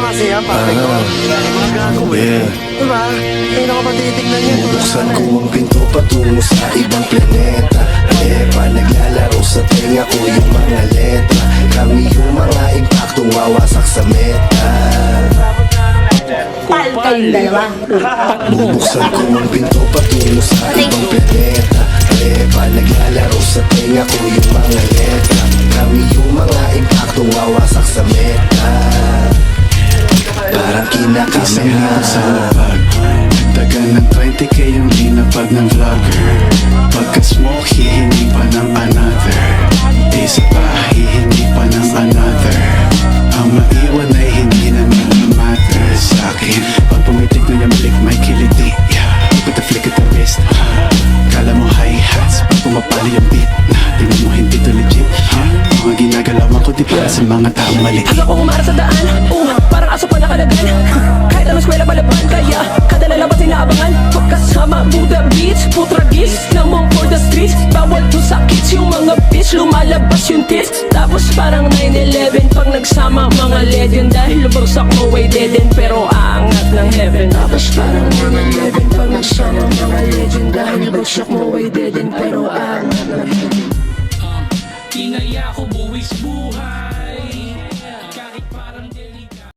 kasi yan, pare ko. Mga gago eh. Diba? Hindi na ko pa titignan yan. Bubuksan ko ang pinto patungo sa ibang planeta. Epa, naglalaro sa tenga ko yung mga letra. Kami yung mga impaktong wawasak sa meta. Pal kayong dalawa. Bubuksan ko ang pinto patungo sa ibang planeta. Epa, naglalaro sa tenga ko yung mga letra. Kami yung mga impaktong wawasak sa meta. Parang kinakamera sa lapag. Dagan ng 20k yung linapag ng vlogger. Pagka-smoke, hihingi pa ng another. Isa pa, hihingi pa ng another. Ang maiwan ay hindi na matter sa'kin. Pag pumitik na yung balik, may kiliti. Put the flick at the wrist. Kala mo hi-hats, pag pumapali yung beat. Tingnan mo hindi to legit. Mga ginagalawan ko di para sa mga taong mali. Hanggang ko kumara sa daan, parang aso pa nakalagan. Kahit anong eskwela palaban, kaya kada lalabas ay naabangan. Pagkasama, Buddha Beats, putra gis namang for the streets. Bawal to sa kids, yung mga bitch, lumalabas yung tits. Tapos parang 9-11, pag nagsama mga legend. Dahil lubagsak mo ay dead end, pero aangat ng heaven. Tapos parang 9-11, pag nagsama mga legend. Dahil lubagsak mo ay dead end, pero aangat ng heaven. Inaya ko buwis buhay.